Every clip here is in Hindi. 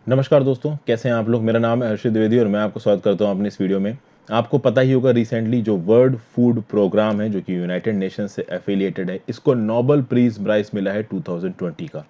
नमस्कार दोस्तों, कैसे हैं आप लोग। मेरा नाम है हर्षित द्विवेदी और मैं आपको स्वागत करता हूं अपनी इस वीडियो में। आपको पता ही होगा रिसेंटली जो वर्ल्ड फूड प्रोग्राम है जो कि यूनाइटेड नेशंस से एफिलिएटेड है, इसको नोबेल पीस प्राइज मिला है 2020 का।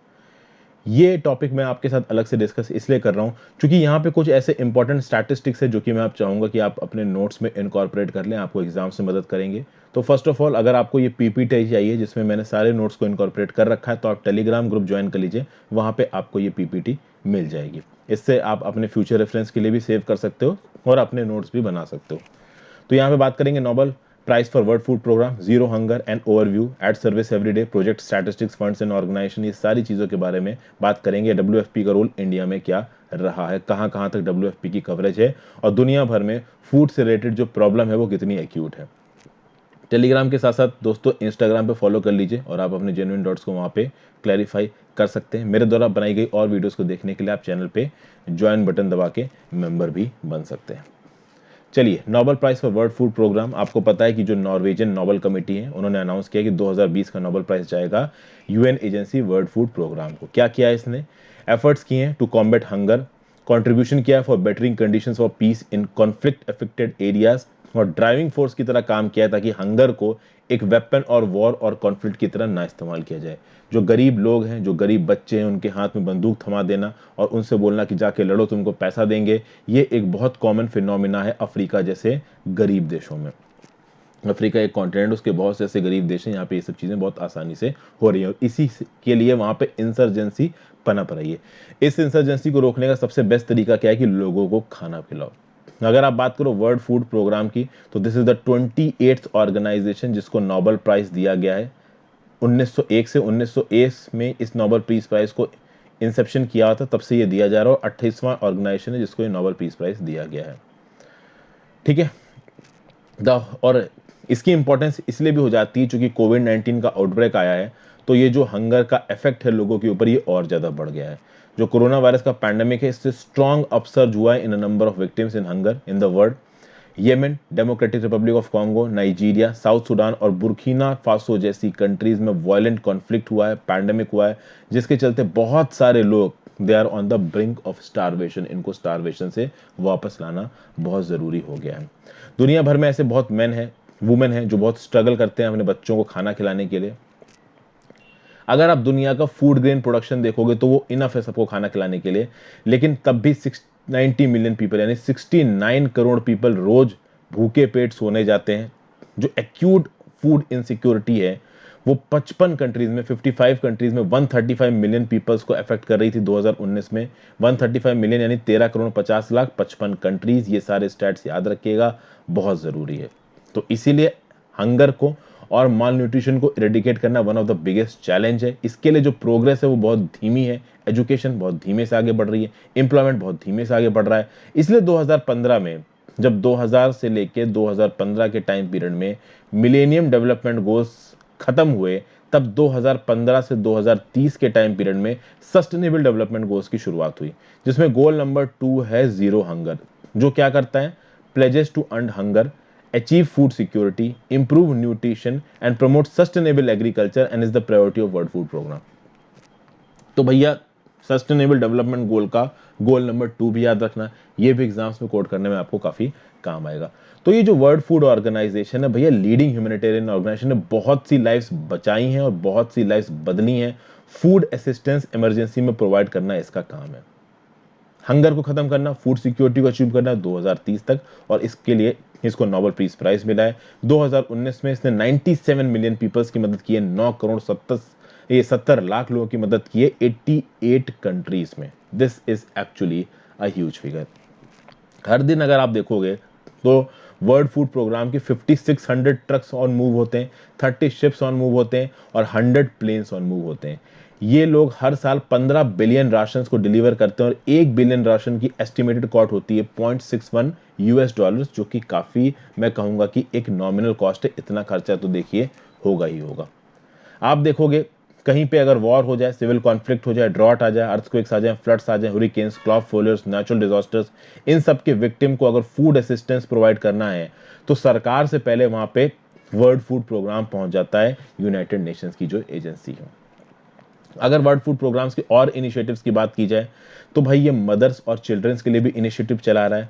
ये टॉपिक मैं आपके साथ अलग से डिस्कस इसलिए कर रहा हूँ क्योंकि यहाँ पे कुछ ऐसे इंपॉर्टेंट स्टैटिस्टिक्स है जो कि मैं आप चाहूंगा कि आप अपने नोट्स में इनकॉर्पोरेट कर लें, आपको एग्जाम से मदद करेंगे। तो फर्स्ट ऑफ ऑल, अगर आपको ये पीपीटी चाहिए जिसमें मैंने सारे नोट्स को इनकॉर्पोरेट कर रखा है तो आप टेलीग्राम ग्रुप ज्वाइन कर लीजिए, वहाँ पे आपको ये पीपीटी मिल जाएगी। इससे आप अपने फ्यूचर रेफरेंस के लिए भी सेव कर सकते हो और अपने नोट्स भी बना सकते हो। तो यहाँ पे बात करेंगे Nobel prize for world food programme, zero hunger and overview, at service everyday, project statistics, funds and organisation, ये सारी चीज़ों के बारे में बात करेंगे। डब्ल्यूएफपी का रोल इंडिया में क्या रहा है, कहाँ कहाँ तक डब्ल्यूएफपी की कवरेज है और दुनिया भर में फूड से रिलेटेड जो प्रॉब्लम है वो कितनी एक्यूट है। टेलीग्राम के साथ साथ दोस्तों इंस्टाग्राम पे फॉलो कर लीजिए और आप अपने जेन्युइन डॉट्स को वहाँ पे क्लैरिफाई कर सकते हैं। मेरे द्वारा बनाई गई और वीडियोस को देखने के लिए आप चैनल पे ज्वाइन बटन दबा के मेंबर भी बन सकते हैं। चलिए, Nobel prize for world food programme, आपको पता है कि जो नॉर्वेजियन नोबेल कमेटी है उन्होंने अनाउंस किया कि 2020 का नोबेल प्राइज जाएगा UN agency world food programme को। क्या किया है इसने? एफर्ट्स किए हैं टू कॉम्बैट हंगर, कंट्रीब्यूशन किया है for bettering conditions for piece in conflict affected areas, और ड्राइविंग फोर्स की तरह काम किया है ताकि हंगर को एक वेपन और वॉर और कॉन्फ्लिक्ट की तरह ना इस्तेमाल किया जाए। जो गरीब लोग हैं, जो गरीब बच्चे हैं, उनके हाथ में बंदूक थमा देना और उनसे बोलना कि जाके लड़ो, तुमको पैसा देंगे, ये एक बहुत कॉमन फिनोमिना है अफ्रीका जैसे गरीब देशों में। अफ्रीका एक कॉन्टिनेंट, उसके बहुत से ऐसे गरीब देश हैं यहाँ पे ये सब चीज़ें बहुत आसानी से हो रही हैं और इसी के लिए वहाँ पे इंसर्जेंसी पनप रही है। इस इंसर्जेंसी को रोकने का सबसे बेस्ट तरीका क्या है कि लोगों को खाना खिलाओ। अगर आप बात करो वर्ल्ड फूड प्रोग्राम की तो this is the 28th organisation जिसको नोबेल प्राइज दिया गया है। 1901 से 1901 में इस नोबेल पीस प्राइज को इंसेप्शन किया था, तब से ये दिया जा रहा है और 28वां ऑर्गेनाइजेशन है जिसको ये नोबेल पीस प्राइज दिया गया है। ठीक है। और इसकी इंपॉर्टेंस इसलिए भी हो जाती है क्योंकि कोविड-19 का आउटब्रेक आया है, तो ये जो हंगर का इफेक्ट है लोगों के ऊपर ये और ज्यादा बढ़ गया है। जो कोरोना वायरस का पैंडेमिक है, इससे स्ट्रॉन्ग अपसर्ज हुआ है in a number of victims in hunger in the world. Yemen, Democratic Republic of Congo, Nigeria, South Sudan और बुर्किना फासो जैसी कंट्रीज में वायलेंट कॉन्फ्लिक्ट हुआ है, पैंडेमिक हुआ है, जिसके चलते बहुत सारे लोग they are on the brink of starvation. इनको स्टारवेशन से वापस लाना बहुत जरूरी हो गया है। दुनिया भर में ऐसे बहुत मेन हैं, वुमेन हैं जो बहुत स्ट्रगल करते हैं अपने बच्चों को खाना खिलाने के लिए। अगर आप दुनिया का फूड ग्रेन प्रोडक्शन देखोगे तो वो इनफ है सबको खाना खिलाने के लिए, लेकिन तब भी 90 मिलियन पीपल यानी 69 करोड़ पीपल रोज भूखे पेट सोने जाते हैं। जो एक्यूट फूड इनसिक्योरिटी है वो 55 कंट्रीज में, 55 कंट्रीज में 135 मिलियन पीपल्स को अफेक्ट कर रही थी 2019 में। 135 मिलियन यानी 13 करोड़ 50 लाख, 55 कंट्रीज, ये सारे स्टैट्स याद रखिएगा, बहुत जरूरी है। तो इसीलिए हंगर को और माल न्यूट्रिशन को इरेडिकेट करना one of the biggest challenge है। इसके लिए जो प्रोग्रेस है वो बहुत धीमी है, एजुकेशन बहुत धीमे से आगे बढ़ रही है, एम्प्लॉयमेंट बहुत धीमे से आगे बढ़ रहा है। इसलिए 2015 में, जब 2000 से लेके 2015 के टाइम पीरियड में मिलेनियम डेवलपमेंट गोल्स खत्म हुए, तब 2015 से 2030 के टाइम पीरियड में सस्टेनेबल डेवलपमेंट गोल्स की शुरुआत हुई, जिसमें गोल नंबर 2 है जीरो हंगर, जो क्या करता है? Pledges to end hunger, achieve food security, improve nutrition and promote sustainable agriculture and is the priority of World Food Program। तो भैया सस्टेनेबल डेवलपमेंट गोल का गोल नंबर 2 भी याद रखना, ये भी एग्जाम्स में कोट करने में आपको काफी काम आएगा। तो ये जो वर्ल्ड फूड ऑर्गेनाइजेशन है भैया, लीडिंग ह्यूमैनिटेरियन ऑर्गेनाइजेशन है, बहुत सी लाइफ्स बचाई हैं और बहुत सी लाइफ्स बदली हैं। फूड असिस्टेंस इमरजेंसी में प्रोवाइड करना इसका काम है। हंगर को खत्म करना, फूड सिक्योरिटी को अचीव करना 2030 तक, और इसके लिए इसको नोबेल पीस प्राइज मिला है। 2019 में इसने 97 मिलियन पीपल्स की मदद की है, 9 करोड़ 70 लाख लोगों की मदद की है 88 कंट्रीज में। This is actually a huge figure. हर दिन अगर आप देखोगे तो वर्ल्ड फूड प्रोग्राम की 5600 ट्रक्स ऑन मूव होते हैं, 30 शिप्स ऑन मूव होते हैं और 100 प्लेन्स ऑन मूव होते हैं। ये लोग हर साल 15 बिलियन राशन को डिलीवर करते हैं और 1 बिलियन राशन की एस्टिमेटेड कॉस्ट होती है $0.61, जो कि काफी, मैं कहूंगा कि एक नॉमिनल कॉस्ट है। इतना खर्चा तो देखिए होगा ही होगा। आप देखोगे कहीं पे अगर वॉर हो जाए, सिविल कॉन्फ्लिक्ट हो जाए, ड्रॉट आ जाए, अर्थक्वेक्स आ जाए, फ्लड्स आ जाए, हुरिकेन्स, क्रॉप फेलियर्स, नेचुरल डिजास्टर्स, इन सब के विक्टिम को अगर फूड असिस्टेंस प्रोवाइड करना है तो सरकार से पहले वहां पे वर्ल्ड फूड प्रोग्राम पहुंच जाता है, यूनाइटेड नेशंस की जो एजेंसी है। अगर वर्ल्ड फूड प्रोग्राम्स के और इनिशिएटिव्स की बात की जाए तो भाई ये मदर्स और चिल्ड्रंस के लिए भी इनिशिएटिव चला रहा है।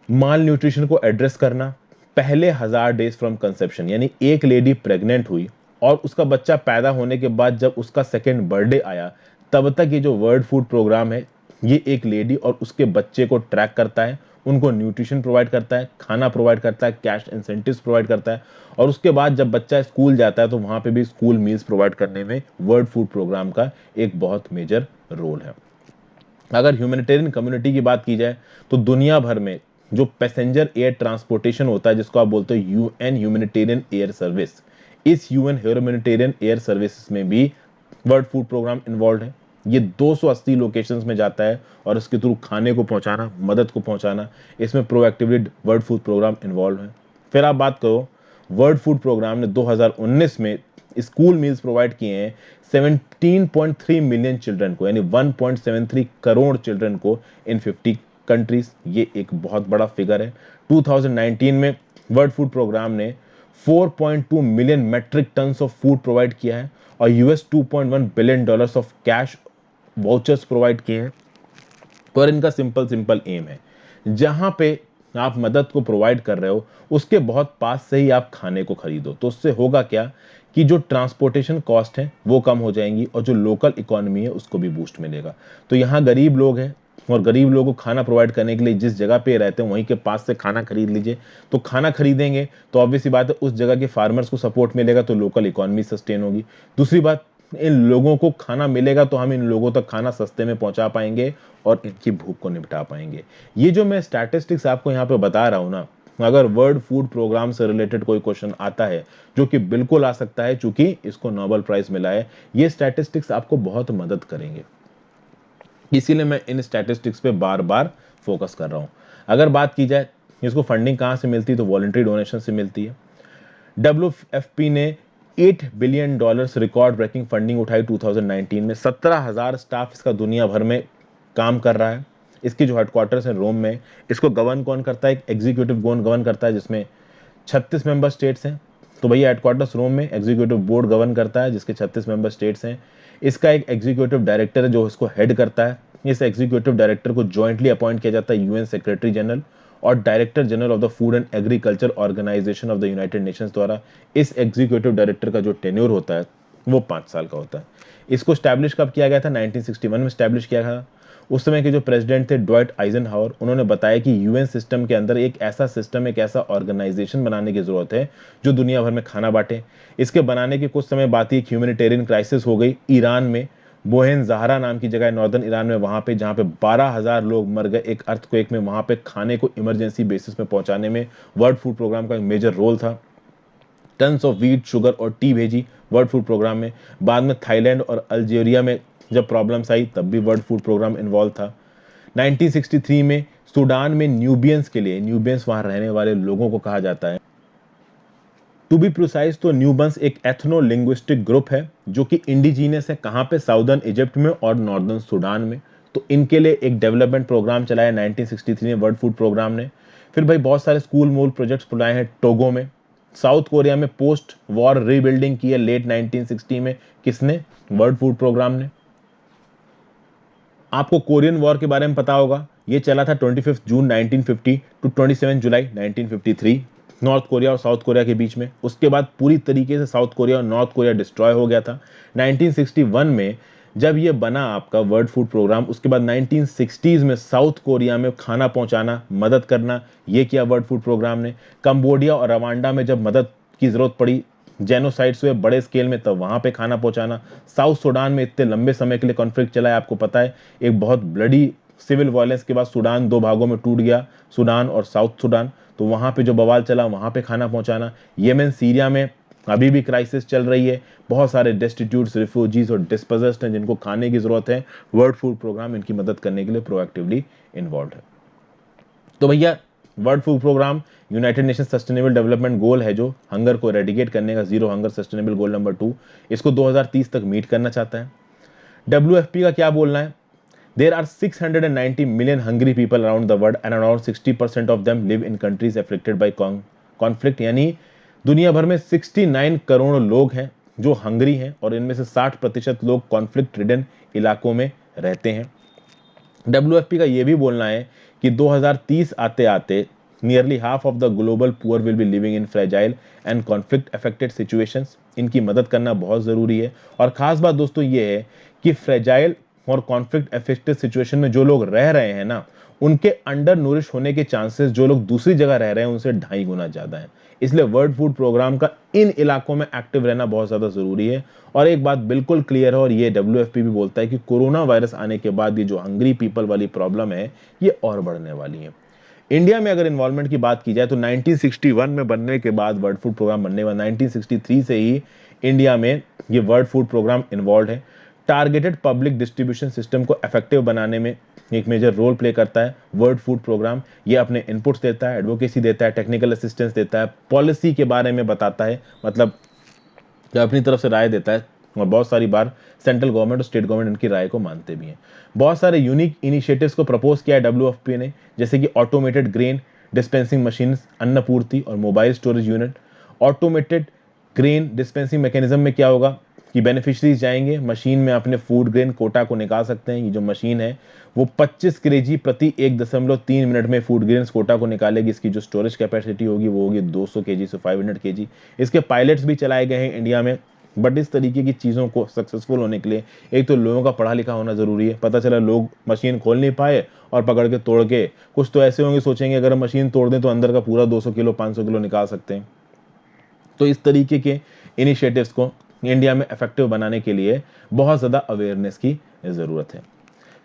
माल न्यूट्रिशन को एड्रेस करना, पहले 1000 डेज फ्रॉम कंसेप्शन, यानी एक लेडी प्रेग्नेंट हुई और उसका बच्चा पैदा होने के बाद जब उसका सेकेंड बर्थडे आया, तब तक ये जो वर्ल्ड फूड प्रोग्राम है ये एक लेडी और उसके बच्चे को ट्रैक करता है, उनको न्यूट्रिशन प्रोवाइड करता है, खाना प्रोवाइड करता है, कैश इंसेंटिव्स प्रोवाइड करता है, और उसके बाद जब बच्चा स्कूल जाता है तो वहां पे भी स्कूल मील्स प्रोवाइड करने में वर्ल्ड फूड प्रोग्राम का एक बहुत मेजर रोल है। अगर ह्यूमैनिटेरियन कम्युनिटी की बात की जाए तो दुनिया भर में जो पैसेंजर एयर ट्रांसपोर्टेशन होता है, जिसको आप बोलते हो यूएन ह्यूमैनिटेरियन एयर सर्विस, इस यूएन ह्यूमैनिटेरियन एयर सर्विस में भी वर्ल्ड फूड प्रोग्राम इन्वॉल्व है। ये 280 लोकेशंस में जाता है और इसके थ्रू खाने को पहुंचाना, मदद को पहुंचाना, इसमें proactively world food programme involve है। फिर आप बात करो, वर्ल्ड फूड प्रोग्राम ने 2019 में स्कूल मील्स प्रोवाइड किए हैं 17.3 मिलियन चिल्ड्रन को, यानी 1.73 करोड़ चिल्ड्रन को इन 50 कंट्रीज। ये एक बहुत बड़ा फिगर है। 2019 में वर्ल्ड फूड प्रोग्राम ने 4.2 million metric tons of food provide किया है और US $2.1 billion of cash vouchers provide किए हैं। और इनका सिंपल सिंपल एम है, जहां पे आप मदद को प्रोवाइड कर रहे हो उसके बहुत पास से ही आप खाने को खरीदो, तो उससे होगा क्या कि जो ट्रांसपोर्टेशन कॉस्ट है वो कम हो जाएंगी और जो लोकल इकोनॉमी है उसको भी बूस्ट मिलेगा। तो यहाँ गरीब लोग हैं और गरीब लोगों को खाना प्रोवाइड करने के लिए जिस जगह पे रहते हैं वहीं के पास से खाना खरीद लीजिए। तो खाना खरीदेंगे तो ऑब्वियस सी बात है उस जगह के फार्मर्स को सपोर्ट मिलेगा, तो लोकल इकोनॉमी सस्टेन होगी। दूसरी बात, इन लोगों को खाना मिलेगा तो हम इन लोगों तक खाना सस्ते में पहुंचा पाएंगे और इनकी भूख को निपटा पाएंगे। ये जो मैं स्टैटिस्टिक्स आपको यहाँ पे बता रहा हूं ना, अगर वर्ल्ड फूड प्रोग्राम से रिलेटेड कोई क्वेश्चन आता है, जो कि बिल्कुल आ सकता है क्योंकि इसको नोबेल प्राइज मिला है, ये स्टैटिस्टिक्स आपको बहुत मदद करेंगे, इसीलिए मैं इन स्टैटिस्टिक्स पे बार बार फोकस कर रहा हूं। अगर बात की जाए इसको फंडिंग कहां से मिलती है, तो वॉलंटरी डोनेशन से मिलती है। WFP ने $8 बिलियन रिकॉर्ड ब्रेकिंग फंडिंग उठाई 2019 में। 17,000 स्टाफ इसका दुनिया भर में काम कर रहा है। इसकी जो हेडक्वार्टर्स है रोम में। इसको गवर्न कौन करता है, एक एग्जीक्यूटिव बोर्ड गवर्न करता है जिसमें 36 मेंबर स्टेट्स हैं। तो भैया हेडक्वार्टर्स रोम में, एग्जीक्यूटिव बोर्ड गवर्न करता है जिसके 36 मेंबर स्टेट्स हैं। इसका एक एग्जीक्यूटिव डायरेक्टर है जो इसको हेड करता है। इस एग्जीक्यूटिव डायरेक्टर को जॉइंटली अपॉइंट किया जाता है यूएन सेक्रेटरी जनरल और director general of the food and agriculture organisation of the United Nations द्वारा। इस एग्जीक्यूटिव डायरेक्टर का जो टेन्योर होता है वो 5 साल का होता है। इसको स्टैब्लिश कब किया गया था, 1961 में स्टैब्लिश किया था। उस समय के जो प्रेसिडेंट थे ड्वाइट आइजनहावर, उन्होंने बताया कि यूएन सिस्टम के अंदर एक ऐसा सिस्टम, एक ऐसा ऑर्गेनाइजेशन बनाने की जरूरत है जो दुनिया भर में खाना बांटे। इसके बनाने के कुछ समय बाद ही एक ह्यूमैनिटेरियन क्राइसिस हो गई ईरान में। बोहेन जहरा नाम की जगह नॉर्दर्न ईरान में, वहां पे जहां पे 12,000 लोग मर गए एक अर्थक्वेक में। वहां पे खाने को इमरजेंसी बेसिस में पहुंचाने में वर्ल्ड फूड प्रोग्राम का एक मेजर रोल था। टन्स ऑफ व्हीट, शुगर और टी भेजी वर्ल्ड फूड प्रोग्राम में। बाद में थाईलैंड और अल्जीरिया में जब प्रॉब्लम्स आई तब भी वर्ल्ड फूड प्रोग्राम इन्वॉल्व था। 1963 में सूडान में न्यूबियंस के लिए, न्यूबियंस वहां रहने वाले लोगों को कहा जाता है, टू बी प्रिसाइज तो न्यूबंस एक एथनो लिंग्विस्टिक ग्रुप है जो कि इंडिजीनियस है। कहां पे, साउदर्न इजिप्ट में और नॉर्दर्न सूडान में। तो इनके लिए एक डेवलपमेंट प्रोग्राम चलाया 1963 में वर्ल्ड फूड प्रोग्राम ने। फिर भाई बहुत सारे स्कूल मूल प्रोजेक्ट्स बुलाए हैं टोगो में। साउथ कोरिया में पोस्ट वॉर रीबिल्डिंग की है लेट 1960 में। किसने, वर्ल्ड फूड प्रोग्राम ने। आपको कोरियन वॉर के बारे में पता होगा, ये चला था 25 जून 1950 टू 27 जुलाई 1953 नॉर्थ कोरिया और साउथ कोरिया के बीच में। उसके बाद पूरी तरीके से साउथ कोरिया और नॉर्थ कोरिया डिस्ट्रॉय हो गया था 1961 में जब ये बना आपका वर्ल्ड फूड प्रोग्राम। उसके बाद 1960s में साउथ कोरिया में खाना पहुंचाना, मदद करना, ये किया वर्ल्ड फूड प्रोग्राम ने। कंबोडिया और रवांडा में जब मदद की जरूरत पड़ी, जेनोसाइड्स हुए बड़े स्केल में, तब वहां पे खाना पहुंचाना। साउथ सूडान में इतने लंबे समय के लिए कॉन्फ्लिक्ट चला है, आपको पता है, एक बहुत ब्लडी सिविल वायलेंस के बाद सूडान 2 भागों में टूट गया, सूडान और साउथ सूडान। तो वहां पे जो बवाल चला वहां पे खाना पहुंचाना। येमेन, सीरिया में अभी भी क्राइसिस चल रही है, बहुत सारे डेस्टिट्यूट्स, रिफ्यूजीज और डिस्पोजेस्ड हैं जिनको खाने की जरूरत है। वर्ल्ड फूड प्रोग्राम इनकी मदद करने के लिए प्रोएक्टिवली इन्वॉल्व है। तो भैया world food programme United Nation sustainable development goal है जो हंगर को एरेडिकेट करने का, zero hunger sustainable goal number 2, इसको 2030 तक मीट करना चाहता है। WFP का क्या बोलना है, there are 690 million hungry people around the world and around 60% of them live in countries affected by conflict, यानी दुनिया भर में 69 करोड़ लोग हैं जो हंगरी हैं और इनमें से 60% लोग कॉन्फ्लिक्ट रिडन इलाकों में रहते हैं। WFP का ये भी बोलना है कि 2030 आते आते nearly half of the global poor will be living in fragile and conflict affected situations. इनकी मदद करना बहुत ज़रूरी है। और ख़ास बात दोस्तों ये है कि फ्रेजाइल और कॉन्फ्लिक्ट अफेक्टेड सिचुएशन में जो लोग रह रहे हैं ना, उनके अंडर नूरिश होने के चांसेस जो लोग दूसरी जगह रह रहे हैं उनसे 2.5 गुना ज़्यादा है। इसलिए वर्ल्ड फूड प्रोग्राम का इन इलाकों में एक्टिव रहना बहुत ज़्यादा ज़रूरी है। और एक बात बिल्कुल क्लियर है, और ये WFP भी बोलता है कि कोरोना वायरस आने के बाद ये जो हंग्री पीपल वाली प्रॉब्लम है ये और बढ़ने वाली है। इंडिया में अगर इन्वॉल्वमेंट की बात की जाए तो 1961 में बनने के बाद वर्ल्ड फूड प्रोग्राम बनने के बाद 1963 से ही इंडिया में ये वर्ल्ड फूड प्रोग्राम इन्वॉल्व है। टारगेटेड पब्लिक डिस्ट्रीब्यूशन सिस्टम को इफेक्टिव बनाने में एक मेजर रोल प्ले करता है वर्ल्ड फूड प्रोग्राम। ये अपने इनपुट्स देता है, एडवोकेसी देता है, टेक्निकल असिस्टेंस देता है, पॉलिसी के बारे में बताता है, मतलब अपनी तरफ से राय देता है। और बहुत सारी बार सेंट्रल गवर्नमेंट और स्टेट गवर्नमेंट इनकी राय को मानते भी हैं। बहुत सारे यूनिक इनिशिएटिव्स को प्रपोज किया है WFP ने, जैसे कि automated grain dispensing machine, Annapurti और mobile storage unit. Automated grain dispensing mechanism में क्या होगा कि बेनिफिशरीज जाएंगे मशीन में अपने फूड ग्रेन कोटा को निकाल सकते हैं। ये जो मशीन है वो 25 kg प्रति 1.3 मिनट में फूड ग्रेन्स कोटा को निकालेगी। इसकी जो स्टोरेज कैपेसिटी होगी वो होगी 200 kg से 500 kg। इसके पायलट्स भी चलाए गए हैं इंडिया में। बट इस तरीके की चीज़ों को सक्सेसफुल होने के लिए एक तो लोगों का पढ़ा लिखा होना ज़रूरी है। पता चला लोग मशीन खोल नहीं पाए और पकड़ के तोड़ के, कुछ तो ऐसे होंगे सोचेंगे अगर हम मशीन तोड़ दें तो अंदर का पूरा 200 किलो 500 किलो निकाल सकते हैं। तो इस तरीके के इनिशिएटिव्स को इंडिया में इफेक्टिव बनाने के लिए बहुत ज़्यादा अवेयरनेस की ज़रूरत है।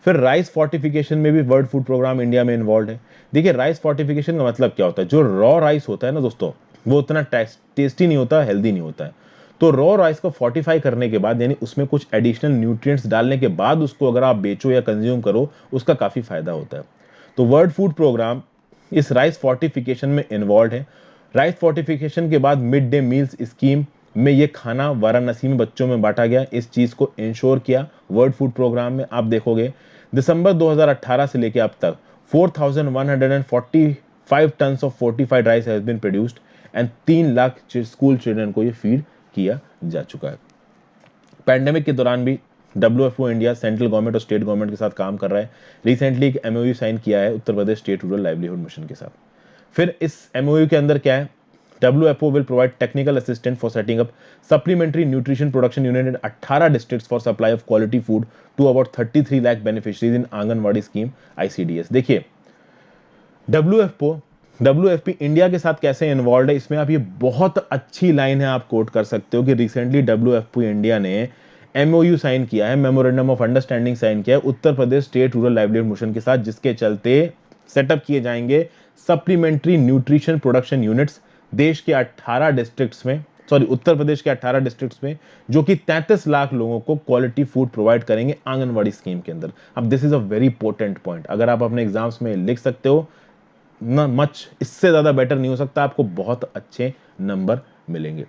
फिर राइस फोर्टिफिकेशन में भी वर्ल्ड फूड प्रोग्राम इंडिया में इन्वॉल्व है। देखिए राइस फोर्टिफिकेशन का मतलब क्या होता है, जो रॉ राइस होता है ना दोस्तों, वो उतना टेस्टी नहीं होता, हेल्दी नहीं होता है। तो रॉ राइस को फोर्टिफाई करने के बाद यानी उसमें कुछ एडिशनल न्यूट्रिएंट्स डालने के बाद उसको अगर आप बेचो या कंज्यूम करो, उसका काफ़ी फायदा होता है। तो वर्ल्ड फूड प्रोग्राम इस राइस फोर्टिफिकेशन में इन्वॉल्व है। राइस फोर्टिफिकेशन के बाद मिड डे मील्स स्कीम में ये खाना वाराणसी में बच्चों में बांटा गया। इस चीज़ को इंश्योर किया वर्ल्ड फूड प्रोग्राम में। आप देखोगे दिसंबर 2018 से लेकर अब तक 4145 tons of fortified rice has been produced and 3 lakh school children को ये फीड किया जा चुका है। पैंडेमिक के दौरान भी WFO इंडिया सेंट्रल गवर्नमेंट और स्टेट गवर्नमेंट के साथ काम कर रहा है। रिसेंटली एक MOU साइन किया है Uttar Pradesh state rural livelihood mission के साथ। फिर इस MOU के अंदर क्या है, WFO will provide technical assistance for setting up supplementary nutrition production unit in 18 districts for supply of quality food to about 33 lakh beneficiaries in anganwadi scheme ICDS। देखिए WFP इंडिया के साथ कैसे इन्वॉल्व है, इसमें आप ये बहुत अच्छी लाइन है आप कोट कर सकते हो कि रिसेंटली WFP इंडिया ने MOU साइन किया है, मेमोरेंडम ऑफ अंडरस्टैंडिंग साइन किया है Uttar Pradesh state rural livelihood mission के साथ, जिसके चलते सेटअप किए जाएंगे सप्लीमेंट्री न्यूट्रिशन प्रोडक्शन यूनिट्स देश के 18 डिस्ट्रिक्ट्स में, उत्तर प्रदेश के 18 डिस्ट्रिक्ट्स में, जो कि 33 लाख लोगों को क्वालिटी फूड प्रोवाइड करेंगे आंगनवाड़ी स्कीम के अंदर। अब this is a very important point, अगर आप अपने एग्जाम्स में लिख सकते हो ना, मच इससे ज्यादा बेटर नहीं हो सकता, आपको बहुत अच्छे नंबर मिलेंगे।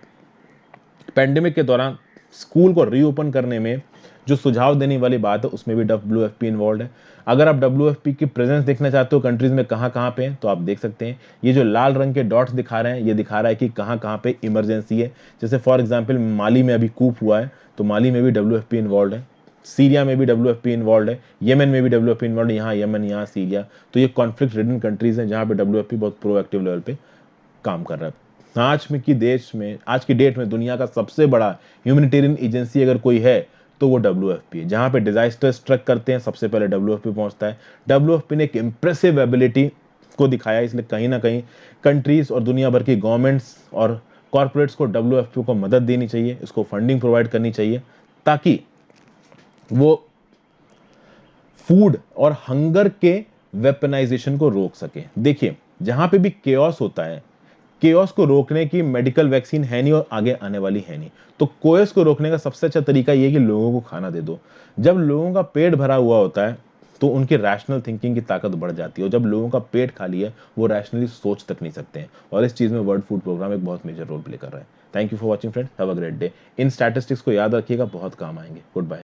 पैंडेमिक के दौरान स्कूल को रीओपन करने में जो सुझाव देने वाली बात है उसमें भी WFP इन्वॉल्व है। अगर आप WFP की प्रेजेंस देखना चाहते हो कंट्रीज में कहाँ कहाँ पे हैं तो आप देख सकते हैं। ये जो लाल रंग के डॉट्स दिखा रहे हैं ये दिखा रहा है कि कहाँ कहाँ पे इमरजेंसी है। जैसे फॉर एग्जांपल माली में अभी कूप हुआ है तो माली में भी WFP इन्वॉल्व है, सीरिया में भी WFP इन्वॉल्व है, येमेन में भी WFP इन्वॉल्व है, यहाँ येमेन यहाँ सीरिया। तो ये कॉन्फ्लिक्ट रिडन कंट्रीज हैं जहाँ पे WFP बहुत प्रोएक्टिव लेवल पे काम कर रहा है। आज की डेट में दुनिया का सबसे बड़ा ह्यूमैनिटेरियन एजेंसी अगर कोई है तो वो WFP है। जहां पे डिजास्टर स्ट्रक करते हैं सबसे पहले WFP पहुंचता है। WFP ने एक इंप्रेसिव एबिलिटी को दिखाया, इसलिए कहीं ना कहीं कंट्रीज और दुनिया भर की गवर्नमेंट्स और कॉर्पोरेट्स को WFP को मदद देनी चाहिए, इसको फंडिंग प्रोवाइड करनी चाहिए ताकि वो फूड और हंगर के वेपनाइजेशन को रोक सके। देखिए जहां पे भी केओस होता है, केओस को रोकने की मेडिकल वैक्सीन है नहीं और आगे आने वाली है नहीं। तो केओस को रोकने का सबसे अच्छा तरीका यह है कि लोगों को खाना दे दो। जब लोगों का पेट भरा हुआ होता है तो उनकी रैशनल थिंकिंग की ताकत बढ़ जाती है, और जब लोगों का पेट खाली है वो रैशनली सोच तक नहीं सकते हैं, और इस चीज में वर्ल्ड फूड प्रोग्राम एक बहुत मेजर रोल प्ले कर रहा है। Thank you for watching friends, have a great day. इन स्टैटिस्टिक्स को याद रखिएगा, बहुत काम आएंगे। Good bye.